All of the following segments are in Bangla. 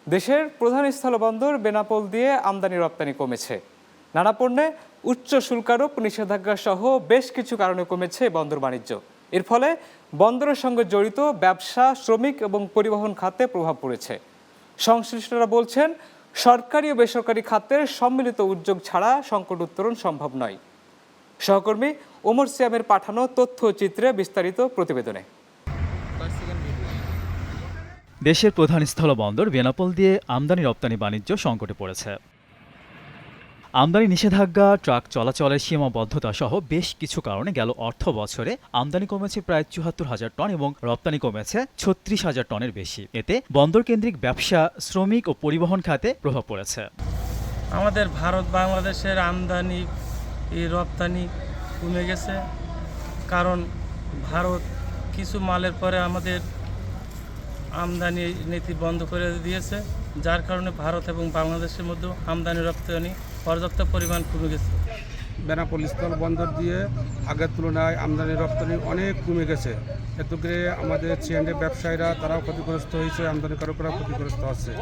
দেশের প্রধান স্থলবন্দর বেনাপোল দিয়ে আমদানি রপ্তানি কমেছে। নানা পণ্যে উচ্চ শুল্কারোপ, নিষেধাজ্ঞা সহ বেশ কিছু কারণে কমেছে বন্দর বাণিজ্য। এর ফলে বন্দরের সঙ্গে জড়িত ব্যবসা, শ্রমিক এবং পরিবহন খাতে প্রভাব পড়েছে। সংশ্লিষ্টরা বলছেন, সরকারি ও বেসরকারি খাতের সম্মিলিত উদ্যোগ ছাড়া সংকট উত্তরণ সম্ভব নয়। সহকর্মী ওমর সিয়ামের পাঠানো তথ্যচিত্রে বিস্তারিত প্রতিবেদনে। দেশের প্রধান স্থলবন্দর বেনাপোল দিয়ে আমদানি রপ্তানি বাণিজ্য সংকটে পড়েছে। আমদানি নিষেধাজ্ঞা, ট্রাক চলাচলের সীমাবদ্ধতা সহ বেশ কিছু কারণে গেল অর্থ বছরে আমদানি কমেছে প্রায় ৭৪,০০০ টন এবং রপ্তানি কমেছে ৩৬,০০০ টনের বেশি। এতে বন্দর কেন্দ্রিক ব্যবসা, শ্রমিক ও পরিবহন খাতে প্রভাব পড়েছে। আমাদের ভারত বাংলাদেশের আমদানি রপ্তানি কমে গেছে, কারণ ভারত কিছু মালের পরে আমাদের আমদানি নীতি বন্ধ করে দিয়েছে, যার কারণে ভারত এবং বাংলাদেশের মধ্যে আমদানি রপ্তানি পর্যাপ্ত পরিমাণ কমে গেছে। বেনাপোল স্থল বন্দর দিয়ে আগের তুলনায় আমদানি রপ্তানি অনেক কমে গেছে। এতে করে আমাদের সিএনডি ব্যবসায়ীরা তারাও ক্ষতিগ্রস্ত হয়েছে, আমদানিকারকরাও ক্ষতিগ্রস্ত হচ্ছে।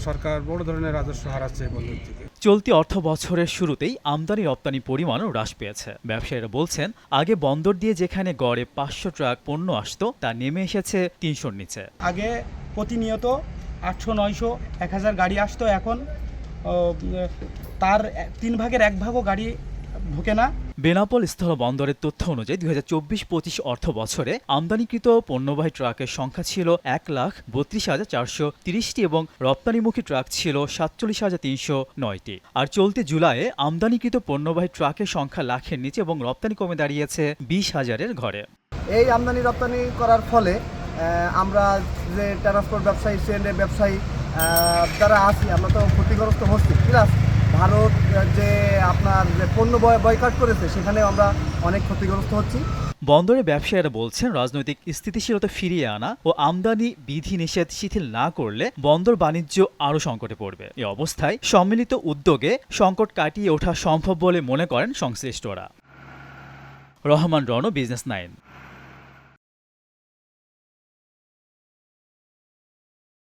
সরকার বড় ধরনের রাজস্ব হারাচ্ছে এই বন্দর থেকে। চলতি অর্থ বছরের শুরুতেই আমদানি রপ্তানি পরিমাণও হ্রাস পেয়েছে। ব্যবসায়ীরা বলছেন, আগে বন্দর দিয়ে যেখানে গড়ে ৫০০ ট্রাক পণ্য আসতো তা নেমে এসেছে ৩০০-র নিচে। আগে প্রতিনিয়ত ৮০০, ৯০০, ১,০০০ গাড়ি আসতো, এখন তার ৩ ভাগের ১ ভাগও গাড়ি ঢোকে না। বেনাপোল স্থল বন্দরের তথ্য অনুযায়ী ২০২৪-২৫ অর্থ বছরে আমদানিকৃত পণ্যবাহী ট্রাকের সংখ্যা ছিল ১,৩২,৪৩০টি এবং রপ্তানিমুখী ট্রাক ছিল ৪৭,৩০৯টি। আর চলতি জুলাইয়ে আমদানিকৃত পণ্যবাহী ট্রাকের সংখ্যা লাখের নিচে এবং রপ্তানি কমে দাঁড়িয়েছে ২০,০০০-এর ঘরে। এই আমদানি রপ্তানি করার ফলে আমরা যে ট্রান্সপোর্ট ব্যবসায়ী, সিএনডি ব্যবসায়ী যারা আছি, আমরা তো ক্ষতিগ্রস্ত হচ্ছি। প্লাস ভারত যে আপনার যে পণ্য বয়কট করেছে, সেখানে আমরা অনেক ক্ষতিগ্রস্ত হচ্ছি। বন্দরে ব্যবসায়ীরা বলছেন, রাজনৈতিক স্থিতিশীলতা ফিরিয়ে আনা ও আমদানি বিধিনিষেধ শিথিল না করলে বন্দর বাণিজ্য আরও সংকটে পড়বে। এ অবস্থায় সম্মিলিত উদ্যোগে সংকট কাটিয়ে ওঠা সম্ভব বলে মনে করেন সংশ্লিষ্টরা। রহমান রণ, বিজনেস 9।